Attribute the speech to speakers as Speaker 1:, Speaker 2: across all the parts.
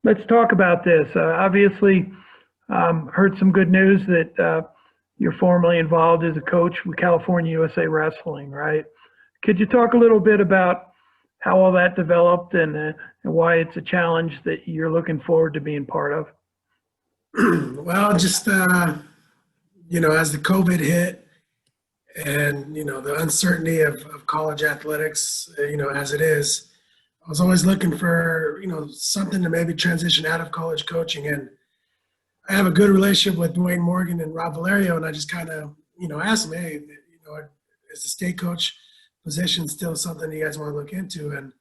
Speaker 1: Let's talk about this. Obviously, heard some good news that you're formally involved as a coach with California USA Wrestling, right? Could you talk a little bit about how all that developed and why it's a challenge that you're looking forward to being part of?
Speaker 2: Well, just as the COVID hit, and the uncertainty of college athletics, as it is, I was always looking for something to maybe transition out of college coaching. And I have a good relationship with Dwayne Morgan and Rob Valerio, and I just kind of asked them, hey, is the state coach position still something you guys want to look into? And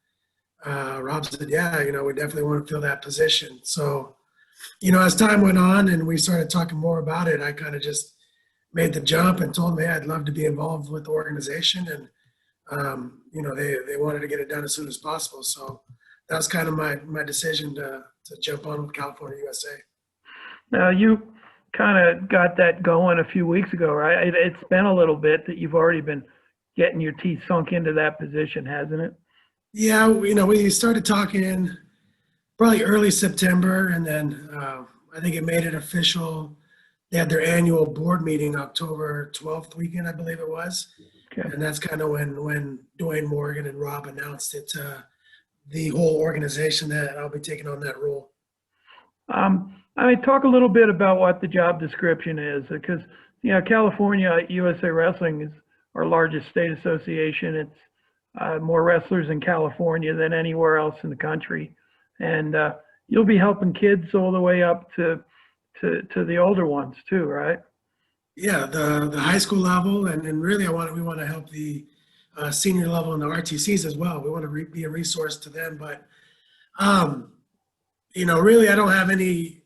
Speaker 2: Rob said, yeah, we definitely want to fill that position. So as time went on and we started talking more about it, I kind of just made the jump and told them, hey, I'd love to be involved with the organization. And, they wanted to get it done as soon as possible. So that was kind of my decision to jump on with California USA.
Speaker 1: Now, you kind of got that going a few weeks ago, right? It's been a little bit that you've already been getting your teeth sunk into that position, hasn't it?
Speaker 2: Yeah, we started talking probably early September, and then I think it made it official. They had their annual board meeting October 12th weekend, I believe it was.
Speaker 1: Okay.
Speaker 2: And that's kind of when Dwayne Morgan and Rob announced it to the whole organization that I'll be taking on that role.
Speaker 1: Talk a little bit about what the job description is, because California USA Wrestling is our largest state association. It's more wrestlers in California than anywhere else in the country, and you'll be helping kids all the way up to the older ones too, right?
Speaker 2: Yeah, the high school level, and really we want to help the senior level and the RTCs as well. We want to be a resource to them, but really I don't have any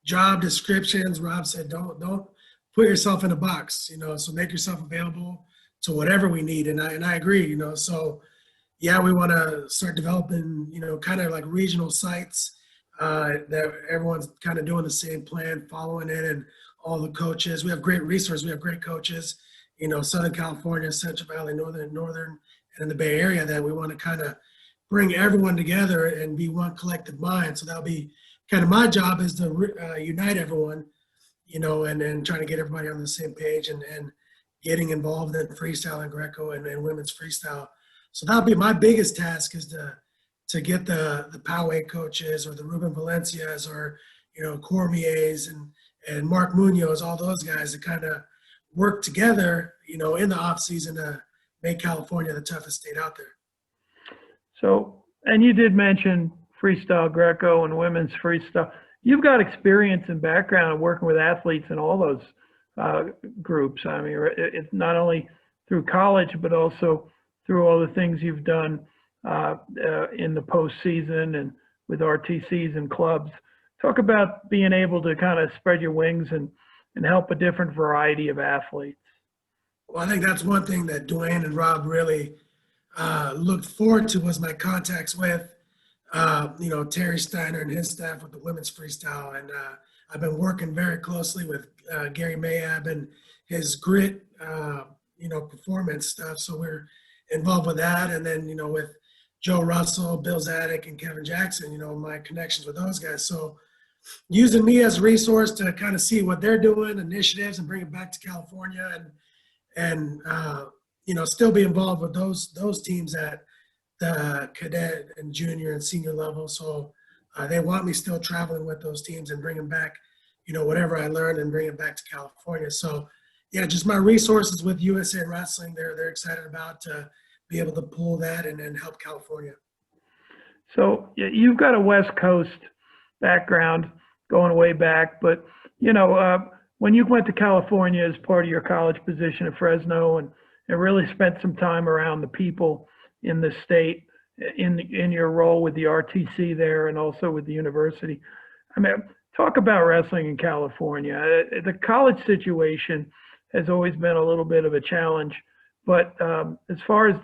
Speaker 2: job descriptions. Rob said, don't put yourself in a box, so make yourself available to whatever we need. And I agree, so yeah, we want to start developing, kind of like regional sites that everyone's kind of doing the same plan, following it, and all the coaches. We have great resources. We have great coaches, Southern California, Central Valley, Northern, and in the Bay Area that we want to kind of bring everyone together and be one collective mind. So that'll be kind of my job is to unite everyone, and trying to get everybody on the same page and getting involved in freestyle and Greco and women's freestyle. So that'll be my biggest task is to get the Poway coaches or the Ruben Valencias or, Cormier's and Mark Munoz, all those guys to kind of work together, in the off season to make California the toughest state out there.
Speaker 1: So, and you did mention freestyle Greco and women's freestyle. You've got experience and background in working with athletes in all those groups. I mean, it's not only through college, but also through all the things you've done in the postseason and with RTCs and clubs. Talk about being able to kind of spread your wings and help a different variety of athletes.
Speaker 2: Well, I think that's one thing that Dwayne and Rob really looked forward to was my contacts with, Terry Steiner and his staff with the women's freestyle. And I've been working very closely with Gary Mayab and his grit, performance stuff. So we're involved with that. And then, with Joe Russell, Bill Zadek, and Kevin Jackson, my connections with those guys. So using me as a resource to kind of see what they're doing, initiatives, and bring it back to California and still be involved with those teams at the cadet and junior and senior level. So they want me still traveling with those teams and bringing back, whatever I learned and bring it back to California. So yeah, just my resources with USA Wrestling, they're excited about to be able to pull that and help California.
Speaker 1: So you've got a West Coast background going way back, but when you went to California as part of your college position at Fresno and really spent some time around the people in the state in your role with the RTC there and also with the university. I mean, talk about wrestling in California. The college situation has always been a little bit of a challenge, but as far as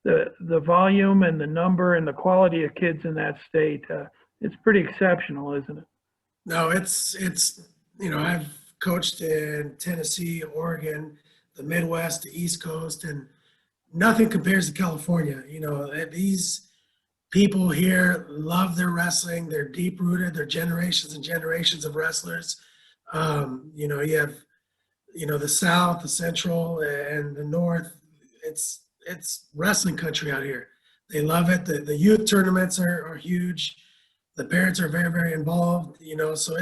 Speaker 1: the volume and the number and the quality of kids in that state, it's pretty exceptional, isn't it?
Speaker 2: No, it's I've coached in Tennessee, Oregon, the Midwest, the East Coast, and nothing compares to California. These people here love their wrestling. They're deep rooted. They're generations and generations of wrestlers. You have the South, the Central, and the North. It's wrestling country out here. They love it. The youth tournaments are huge. The parents are very, very involved. So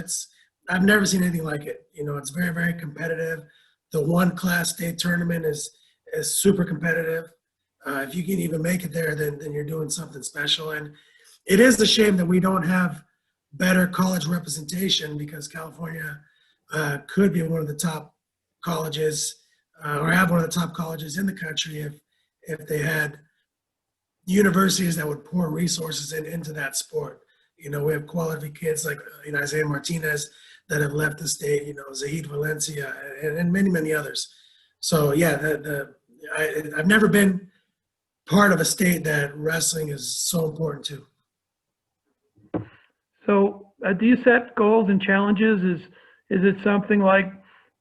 Speaker 2: I've never seen anything like it. It's very, very competitive. The one class state tournament is super competitive. If you can even make it there, then you're doing something special. And it is a shame that we don't have better college representation, because California could be one of the top colleges, or have one of the top colleges in the country if they had universities that would pour resources into that sport. We have quality kids like Isaiah Martinez that have left the state. Zahid Valencia and many, many others. So yeah, I've never been part of a state that wrestling is so important to.
Speaker 1: So do you set goals and challenges? Is it something like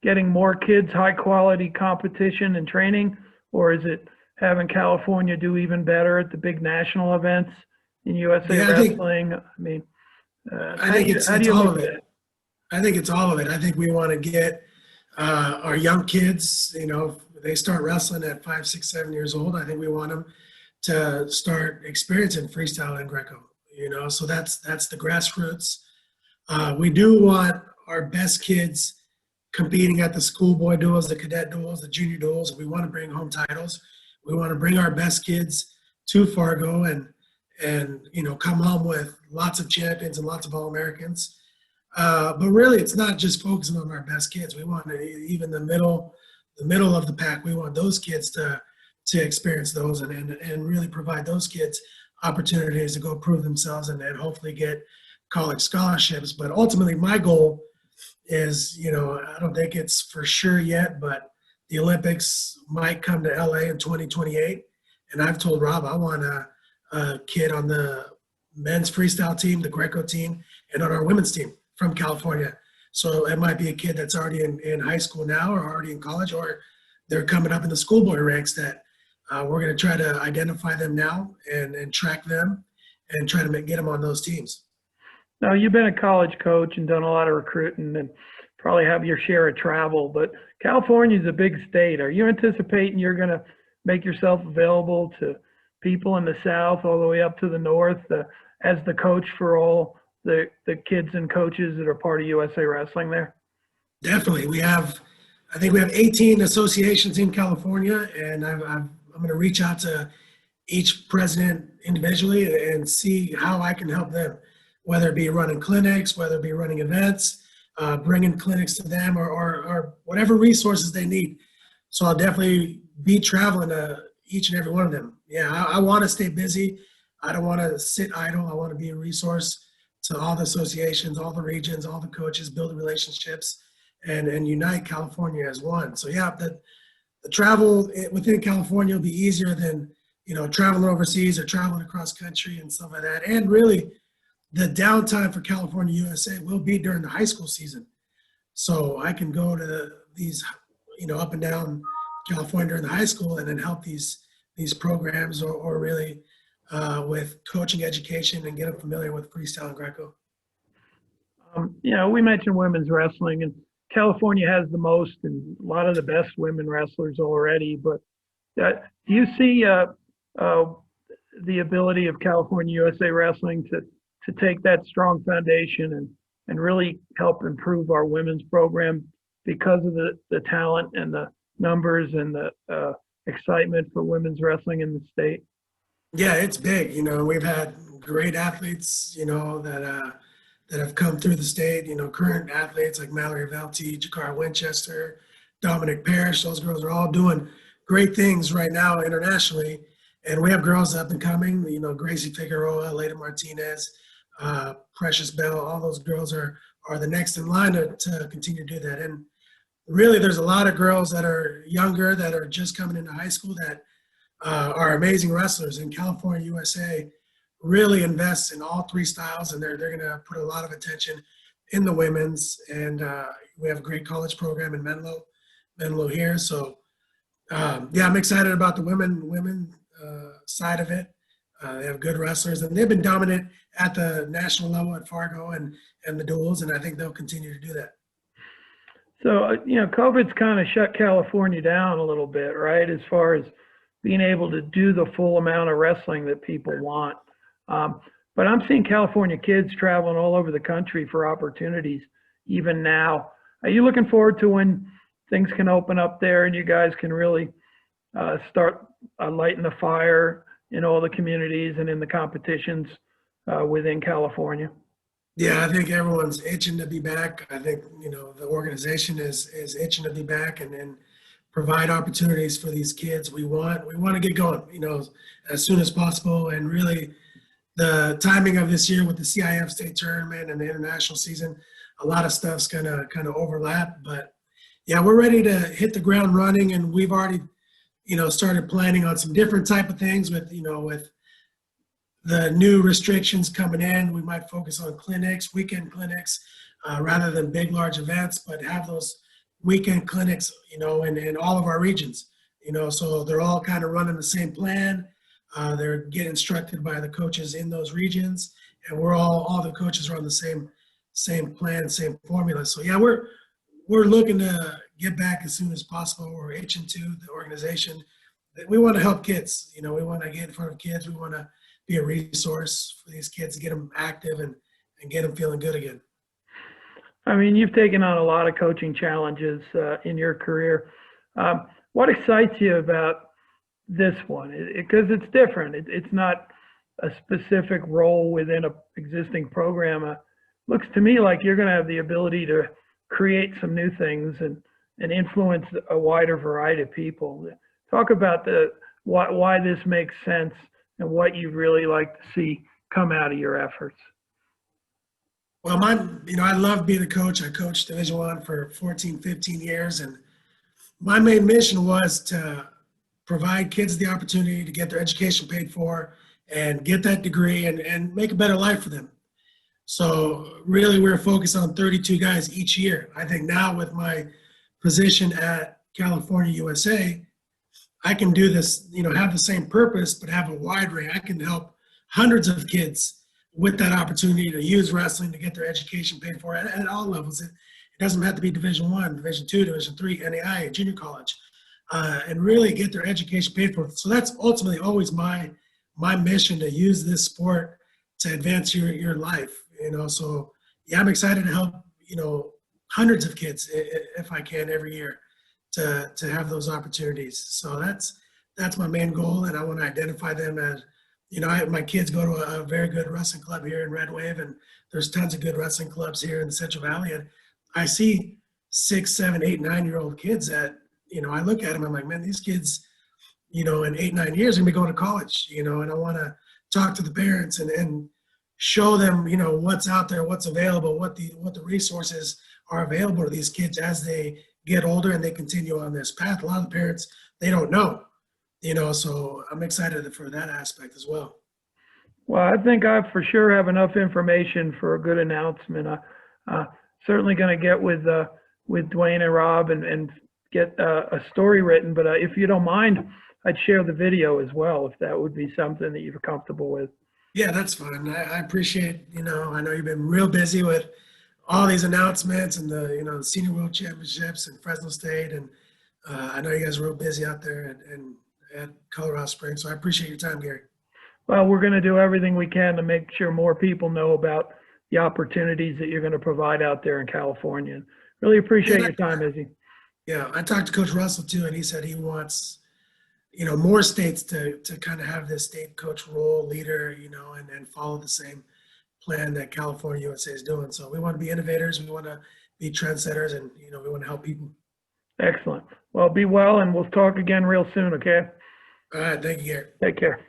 Speaker 1: getting more kids high quality competition and training, or is it having California do even better at the big national events in USA Wrestling?
Speaker 2: I think it's all of it. I think it's all of it. I think we want to get our young kids, they start wrestling at 5, 6, 7 years old. I think we want them to start experiencing freestyle and Greco, so that's the grassroots. We do want our best kids competing at the schoolboy duels, the cadet duels, the junior duels. We want to bring home titles. We want to bring our best kids to Fargo and come home with lots of champions and lots of All-Americans. But really, it's not just focusing on our best kids. We want even the middle of the pack. We want those kids to experience those and really provide those kids opportunities to go prove themselves and hopefully get college scholarships. But ultimately, my goal is, I don't think it's for sure yet, but the Olympics might come to LA in 2028. And I've told Rob I want a kid on the men's freestyle team, the Greco team, and on our women's team from California. So it might be a kid that's already in high school now, or already in college, or they're coming up in the schoolboy ranks that we're going to try to identify them now and track them and try to get them on those teams.
Speaker 1: Now, you've been a college coach and done a lot of recruiting and probably have your share of travel, but California is a big state. Are you anticipating you're going to make yourself available to people in the South all the way up to the North as the coach for all the kids and coaches that are part of USA Wrestling there?
Speaker 2: Definitely. I think we have 18 associations in California, and I'm going to reach out to each president individually and see how I can help them, whether it be running clinics, whether it be running events, bringing clinics to them, or whatever resources they need. So I'll definitely be traveling to each and every one of them. Yeah, I want to stay busy. I don't want to sit idle. I want to be a resource to all the associations, all the regions, all the coaches, build relationships, and unite California as one. So yeah, the travel within California will be easier than traveling overseas or traveling across country and stuff like that. And really, the downtime for California USA will be during the high school season. So I can go to these up and down California during the high school and then help these programs or really with coaching education and get them familiar with freestyle and Greco.
Speaker 1: We mentioned women's wrestling, and California has the most and a lot of the best women wrestlers already. But do you see the ability of California USA Wrestling to take that strong foundation and really help improve our women's program because of the talent and the numbers and the excitement for women's wrestling in the state?
Speaker 2: Yeah, it's big. We've had great athletes, that have come through the state, current athletes like Mallory Velty, Jakara Winchester, Dominic Parrish. Those girls are all doing great things right now internationally. And we have girls up and coming, Gracie Figueroa, Leda Martinez, Precious Bell. All those girls are the next in line to continue to do that. And really, there's a lot of girls that are younger that are just coming into high school that are amazing wrestlers. And California USA really invests in all three styles, and they're going to put a lot of attention in the women's. And we have a great college program in Menlo here. So yeah, I'm excited about the women side of it. They have good wrestlers, and they've been dominant at the national level at Fargo and the duels, and I think they'll continue to do that.
Speaker 1: So, COVID's kind of shut California down a little bit, right? As far as being able to do the full amount of wrestling that people want. Um, but I'm seeing California kids traveling all over the country for opportunities, even now. Are you looking forward to when things can open up there and you guys can really start lighting the fire in all the communities and in the competitions within California?
Speaker 2: Yeah, I think everyone's itching to be back. I think, the organization is itching to be back and provide opportunities for these kids. We want to get going, as soon as possible. And really the timing of this year with the CIF state tournament and the international season, a lot of stuff's gonna kind of overlap. But yeah, we're ready to hit the ground running, and we've already, started planning on some different type of things with the new restrictions coming in. We might focus on clinics, weekend clinics, rather than big, large events, but have those weekend clinics, in all of our regions, so they're all kind of running the same plan. They're getting instructed by the coaches in those regions, and all the coaches are on the same plan, same formula. So yeah, we're looking to get back as soon as possible. We're itching to the organization. We want to help kids. We want to get in front of kids. We want to be a resource for these kids to get them active and get them feeling good again.
Speaker 1: I mean, you've taken on a lot of coaching challenges in your career. What excites you about this one? Because it's different. It's not a specific role within an existing program. Looks to me like you're going to have the ability to create some new things and influence a wider variety of people. Talk about why this makes sense and what you'd really like to see come out of your efforts.
Speaker 2: Well, I love being a coach. I coached Division I for 14, 15 years, and my main mission was to provide kids the opportunity to get their education paid for and get that degree and make a better life for them. So really, we're focused on 32 guys each year. I think now with my position at California USA, I can do this, have the same purpose, but have a wide range. I can help hundreds of kids with that opportunity to use wrestling to get their education paid for at all levels. It doesn't have to be Division I, Division II, Division III, NAI, junior college, and really get their education paid for. So that's ultimately always my mission, to use this sport to advance your life. So yeah, I'm excited to help, hundreds of kids if I can every year to have those opportunities. So that's my main goal, and I want to identify them as, my kids go to a very good wrestling club here in Red Wave, and there's tons of good wrestling clubs here in the Central Valley. And I see 6, 7, 8, 9-year-old kids that, I look at them, I'm like, man, these kids, in 8, 9 years are gonna be going to college, and I want to talk to the parents and show them, what's out there, what's available, what the resources are available to these kids as they get older and they continue on this path. A lot of the parents, they don't know, so I'm excited for that aspect as well.
Speaker 1: Well, I think I for sure have enough information for a good announcement. Certainly going to get with Dwayne and Rob and get a story written, but if you don't mind, I'd share the video as well, if that would be something that you're comfortable with.
Speaker 2: Yeah, that's fine. I appreciate, I know you've been real busy with all these announcements and the Senior World Championships in Fresno State. And I know you guys are real busy out there at Colorado Springs. So I appreciate your time, Gary.
Speaker 1: Well, we're going to do everything we can to make sure more people know about the opportunities that you're going to provide out there in California. Really appreciate your time, Izzy.
Speaker 2: Yeah, I talked to Coach Russell too, and he said he wants, more states to kind of have this state coach role, leader, and follow the same plan that California USA is doing. So we want to be innovators, we want to be trendsetters, and we want to help people.
Speaker 1: Excellent. Well, be well, and we'll talk again real soon, okay?
Speaker 2: All right, thank you, Gary.
Speaker 1: Take care.